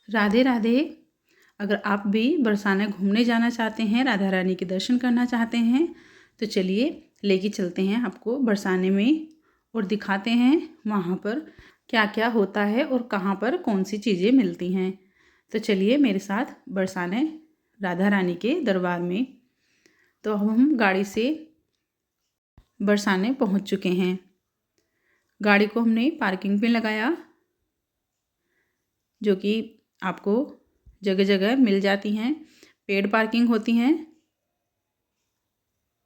राधे राधे। अगर आप भी बरसाना घूमने जाना चाहते हैं, राधा रानी के दर्शन करना चाहते हैं, तो चलिए लेके चलते हैं आपको बरसाने में और दिखाते हैं वहाँ पर क्या क्या होता है और कहाँ पर कौन सी चीज़ें मिलती हैं। तो चलिए मेरे साथ बरसाने राधा रानी के दरबार में। तो अब हम गाड़ी से बरसाने पहुँच चुके हैं। गाड़ी को हमने पार्किंग पे लगाया, जो कि आपको जगह जगह मिल जाती हैं। पेड पार्किंग होती हैं।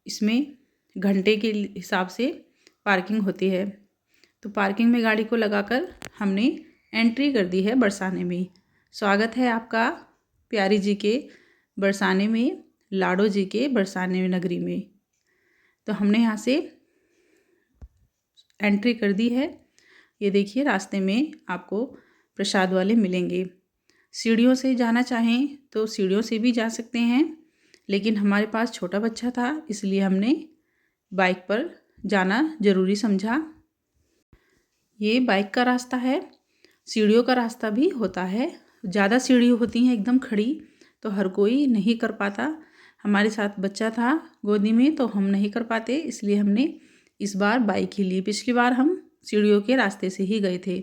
इसमें घंटे के हिसाब से पार्किंग होती है। तो पार्किंग में गाड़ी को लगाकर हमने एंट्री कर दी है बरसाने में। स्वागत है आपका प्यारी जी के बरसाने में, लाडो जी के बरसाने नगरी में। तो हमने यहाँ से एंट्री कर दी है। ये देखिए रास्ते में आपको प्रसाद वाले मिलेंगे। सीढ़ियों से जाना चाहें तो सीढ़ियों से भी जा सकते हैं, लेकिन हमारे पास छोटा बच्चा था इसलिए हमने बाइक पर जाना ज़रूरी समझा। ये बाइक का रास्ता है। सीढ़ियों का रास्ता भी होता है। ज़्यादा सीढ़ी होती हैं एकदम खड़ी, तो हर कोई नहीं कर पाता। हमारे साथ बच्चा था गोदी में, तो हम नहीं कर पाते, इसलिए हमने इस बार बाइक ही ली। पिछली बार हम सीढ़ियों के रास्ते से ही गए थे।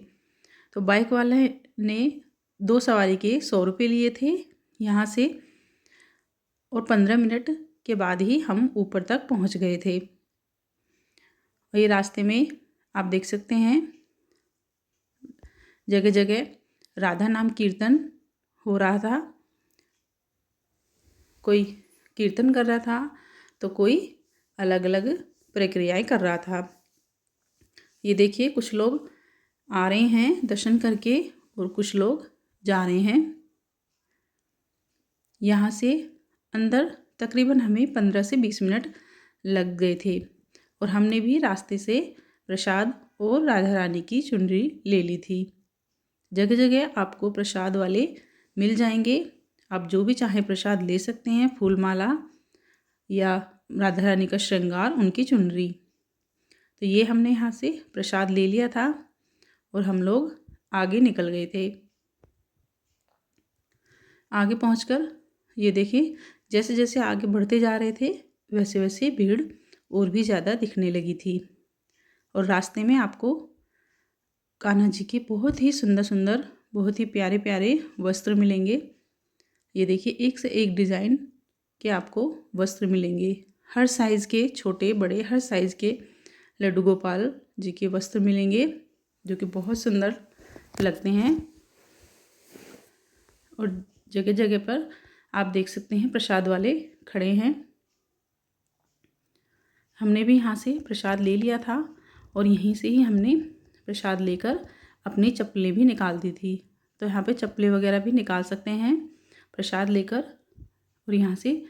तो बाइक वाले ने 2 सवारी के 100 रुपये लिए थे यहाँ से, और 15 मिनट के बाद ही हम ऊपर तक पहुँच गए थे। और ये रास्ते में आप देख सकते हैं जगह जगह राधा नाम कीर्तन हो रहा था। कोई कीर्तन कर रहा था तो कोई अलग अलग प्रक्रियाएं कर रहा था। ये देखिए कुछ लोग आ रहे हैं दर्शन करके और कुछ लोग जा रहे हैं। यहाँ से अंदर तकरीबन हमें 15 से 20 मिनट लग गए थे, और हमने भी रास्ते से प्रसाद और राधा रानी की चुनरी ले ली थी। जगह जगह आपको प्रसाद वाले मिल जाएंगे। आप जो भी चाहें प्रसाद ले सकते हैं, फूल माला या राधा रानी का श्रृंगार, उनकी चुनरी। तो ये हमने यहाँ से प्रसाद ले लिया था और हम लोग आगे निकल गए थे। आगे पहुंचकर ये देखिए जैसे जैसे आगे बढ़ते जा रहे थे वैसे वैसे भीड़ और भी ज़्यादा दिखने लगी थी। और रास्ते में आपको कान्हा जी के बहुत ही सुंदर सुंदर, बहुत ही प्यारे प्यारे वस्त्र मिलेंगे। ये देखिए एक से एक डिज़ाइन के आपको वस्त्र मिलेंगे। हर साइज़ के, छोटे बड़े हर साइज़ के लड्डू गोपाल जी के वस्त्र मिलेंगे, जो कि बहुत सुंदर लगते हैं। और जगह जगह पर आप देख सकते हैं प्रसाद वाले खड़े हैं। हमने भी यहाँ से प्रसाद ले लिया था और यहीं से ही हमने प्रसाद लेकर अपनी चप्पलें भी निकाल दी थी। तो यहाँ पे चप्पलें वगैरह भी निकाल सकते हैं प्रसाद लेकर। और यहाँ से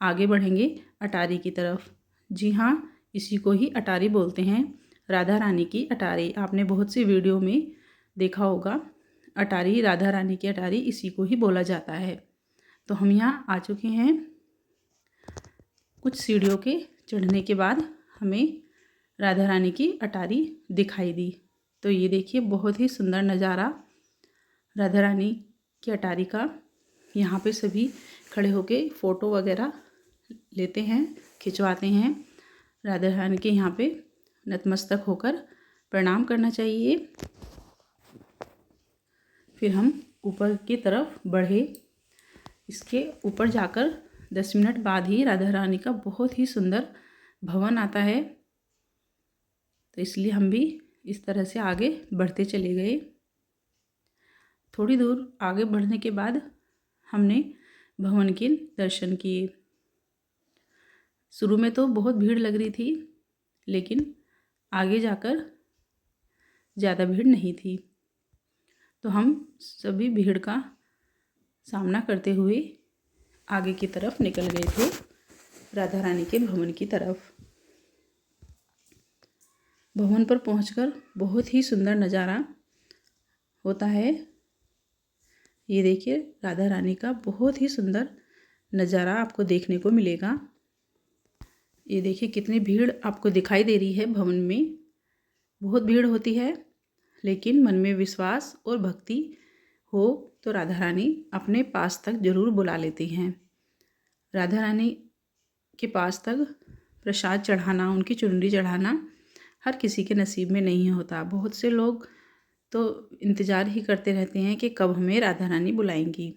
आगे बढ़ेंगे अटारी की तरफ। जी हाँ, इसी को ही अटारी बोलते हैं, राधा रानी की अटारी। आपने बहुत सी वीडियो में देखा होगा अटारी, राधा रानी की अटारी, इसी को ही बोला जाता है। तो हम यहाँ आ चुके हैं। कुछ सीढ़ियों के चढ़ने के बाद हमें राधा रानी की अटारी दिखाई दी। तो ये देखिए बहुत ही सुंदर नज़ारा राधा रानी की अटारी का। यहाँ पे सभी खड़े होके फ़ोटो वगैरह लेते हैं, खिंचवाते हैं। राधा रानी के यहाँ पे नतमस्तक होकर प्रणाम करना चाहिए। फिर हम ऊपर की तरफ बढ़े। इसके ऊपर जाकर 10 मिनट बाद ही राधा रानी का बहुत ही सुंदर भवन आता है। तो इसलिए हम भी इस तरह से आगे बढ़ते चले गए। थोड़ी दूर आगे बढ़ने के बाद हमने भवन के दर्शन किए। शुरू में तो बहुत भीड़ लग रही थी, लेकिन आगे जाकर ज़्यादा भीड़ नहीं थी। तो हम सभी भीड़ का सामना करते हुए आगे की तरफ निकल गए थे, राधा रानी के भवन की तरफ। भवन पर पहुंचकर बहुत ही सुंदर नज़ारा होता है। ये देखिए राधा रानी का बहुत ही सुंदर नज़ारा आपको देखने को मिलेगा। ये देखिए कितनी भीड़ आपको दिखाई दे रही है भवन में। बहुत भीड़ होती है, लेकिन मन में विश्वास और भक्ति हो तो राधा रानी अपने पास तक ज़रूर बुला लेती हैं। राधा रानी के पास तक प्रसाद चढ़ाना, उनकी चुनरी चढ़ाना हर किसी के नसीब में नहीं होता। बहुत से लोग तो इंतज़ार ही करते रहते हैं कि कब हमें राधा रानी बुलाएंगी।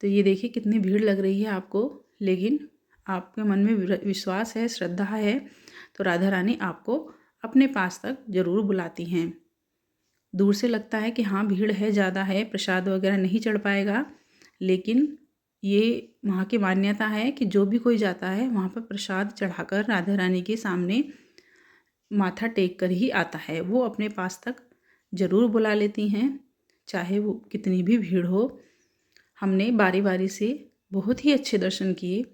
तो ये देखिए कितनी भीड़ लग रही है आपको, लेकिन आपके मन में विश्वास है, श्रद्धा है, तो राधा रानी आपको अपने पास तक ज़रूर बुलाती हैं। दूर से लगता है कि हाँ भीड़ है, ज़्यादा है, प्रसाद वगैरह नहीं चढ़ पाएगा, लेकिन ये वहाँ की मान्यता है कि जो भी कोई जाता है वहाँ पर प्रसाद चढ़ाकर राधा रानी के सामने माथा टेक कर ही आता है। वो अपने पास तक ज़रूर बुला लेती हैं, चाहे वो कितनी भी भीड़ हो। हमने बारी बारी से बहुत ही अच्छे दर्शन किए,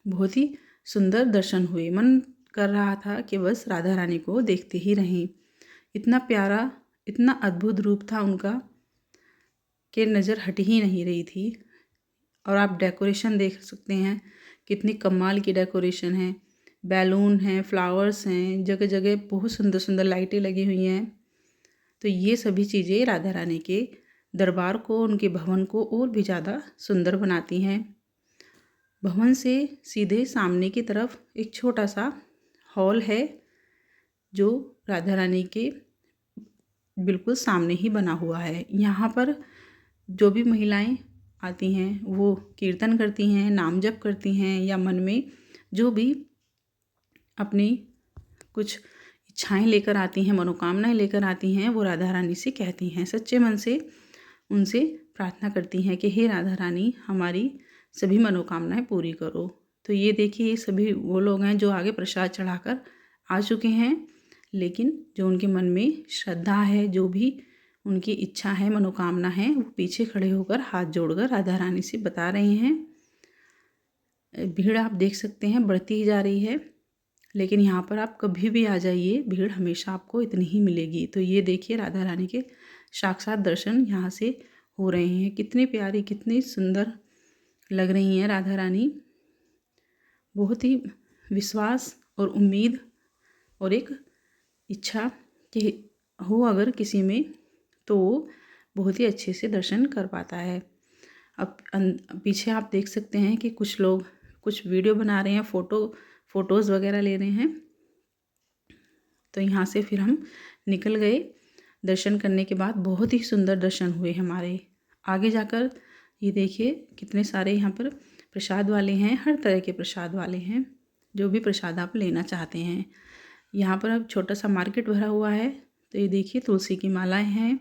बहुत ही सुंदर दर्शन हुए। मन कर रहा था कि बस राधा रानी को देखते ही रहें। इतना प्यारा, इतना अद्भुत रूप था उनका कि नज़र हट ही नहीं रही थी। और आप डेकोरेशन देख सकते हैं, कितनी कमाल की डेकोरेशन है। बैलून हैं, फ्लावर्स हैं, जगह जगह बहुत सुंदर सुंदर लाइटें लगी हुई हैं। तो ये सभी चीज़ें राधा रानी के दरबार को, उनके भवन को और भी ज़्यादा सुंदर बनाती हैं। भवन से सीधे सामने की तरफ एक छोटा सा हॉल है, जो राधा रानी के बिल्कुल सामने ही बना हुआ है। यहाँ पर जो भी महिलाएं आती हैं वो कीर्तन करती हैं, नाम जप करती हैं, या मन में जो भी अपनी कुछ इच्छाएं लेकर आती हैं, मनोकामनाएं लेकर आती हैं, वो राधा रानी से कहती हैं। सच्चे मन से उनसे प्रार्थना करती हैं कि हे राधा रानी, हमारी सभी मनोकामनाएं पूरी करो। तो ये देखिए, ये सभी वो लोग हैं जो आगे प्रसाद चढ़ाकर आ चुके हैं, लेकिन जो उनके मन में श्रद्धा है, जो भी उनकी इच्छा है, मनोकामना है, वो पीछे खड़े होकर हाथ जोड़कर राधा रानी से बता रहे हैं। भीड़ आप देख सकते हैं बढ़ती ही जा रही है, लेकिन यहाँ पर आप कभी भी आ जाइए, भीड़ हमेशा आपको इतनी ही मिलेगी। तो ये देखिए राधा रानी के साक्षात दर्शन यहाँ से हो रहे हैं। कितनी प्यारी, कितनी सुंदर लग रही हैं राधा रानी। बहुत ही विश्वास और उम्मीद और एक इच्छा कि हो अगर किसी में, तो वो बहुत ही अच्छे से दर्शन कर पाता है। अब पीछे आप देख सकते हैं कि कुछ लोग कुछ वीडियो बना रहे हैं, फ़ोटोज़ वगैरह ले रहे हैं। तो यहाँ से फिर हम निकल गए। दर्शन करने के बाद बहुत ही सुंदर दर्शन हुए हमारे। आगे जाकर ये देखिए कितने सारे यहाँ पर प्रसाद वाले हैं, हर तरह के प्रसाद वाले हैं, जो भी प्रसाद आप लेना चाहते हैं। यहाँ पर अब छोटा सा मार्केट भरा हुआ है। तो ये देखिए तुलसी की मालाएं हैं,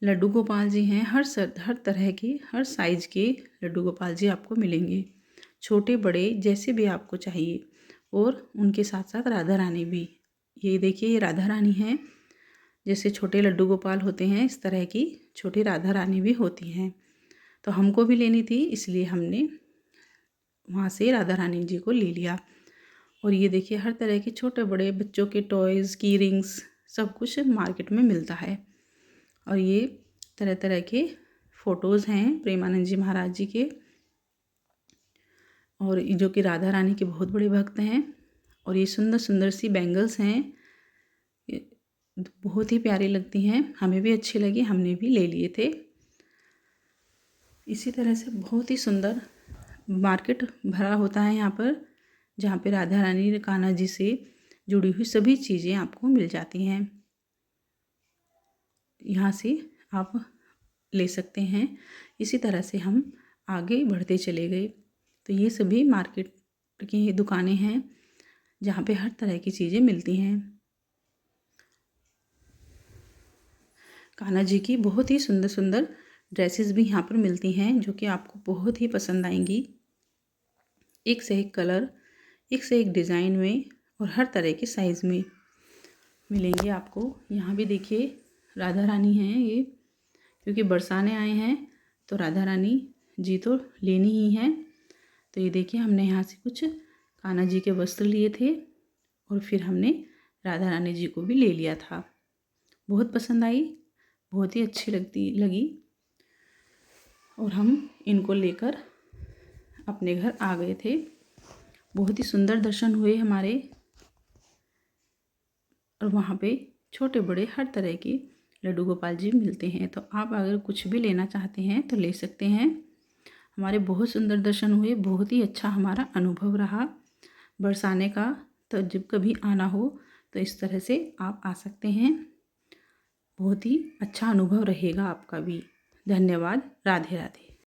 लड्डू गोपाल जी हैं, हर तरह के, हर साइज़ के लड्डू गोपाल जी आपको मिलेंगे, छोटे बड़े जैसे भी आपको चाहिए। और उनके साथ साथ राधा रानी भी। ये देखिए ये राधा रानी है, जैसे छोटे लड्डू गोपाल होते हैं इस तरह की छोटी राधा रानी भी होती हैं। तो हमको भी लेनी थी, इसलिए हमने वहाँ से राधा रानी जी को ले लिया। और ये देखिए हर तरह के छोटे बड़े बच्चों के टॉयज़, की रिंग्स, सब कुछ मार्केट में मिलता है। और ये तरह तरह के फ़ोटोज़ हैं प्रेमानंद जी महाराज जी के, और जो कि राधा रानी के बहुत बड़े भक्त हैं। और ये सुंदर सुंदर सी बैंगल्स हैं, बहुत ही प्यारी लगती हैं, हमें भी अच्छी लगी, हमने भी ले लिए थे। इसी तरह से बहुत ही सुंदर मार्केट भरा होता है यहाँ पर, जहाँ पे राधा रानी कान्हा जी से जुड़ी हुई सभी चीज़ें आपको मिल जाती हैं। यहाँ से आप ले सकते हैं। इसी तरह से हम आगे बढ़ते चले गए। तो ये सभी मार्केट की दुकानें हैं, जहाँ पे हर तरह की चीज़ें मिलती हैं। कान्हा जी की बहुत ही सुंदर सुंदर ड्रेसेस भी यहाँ पर मिलती हैं, जो कि आपको बहुत ही पसंद आएंगी। एक से एक कलर, एक से एक डिज़ाइन में, और हर तरह के साइज़ में मिलेंगे आपको। यहाँ भी देखिए राधा रानी हैं ये, क्योंकि बरसाने आए हैं तो राधा रानी जी तो लेनी ही हैं। तो ये देखिए हमने यहाँ से कुछ कान्हा जी के वस्त्र लिए थे, और फिर हमने राधा रानी जी को भी ले लिया था। बहुत पसंद आई, बहुत ही अच्छी लगी, और हम इनको लेकर अपने घर आ गए थे। बहुत ही सुंदर दर्शन हुए हमारे, और वहाँ पे छोटे बड़े हर तरह के लड्डू गोपाल जी मिलते हैं। तो आप अगर कुछ भी लेना चाहते हैं तो ले सकते हैं। हमारे बहुत सुंदर दर्शन हुए, बहुत ही अच्छा हमारा अनुभव रहा बरसाने का। तो जब कभी आना हो तो इस तरह से आप आ सकते हैं, बहुत ही अच्छा अनुभव रहेगा आपका भी। धन्यवाद। राधे राधे।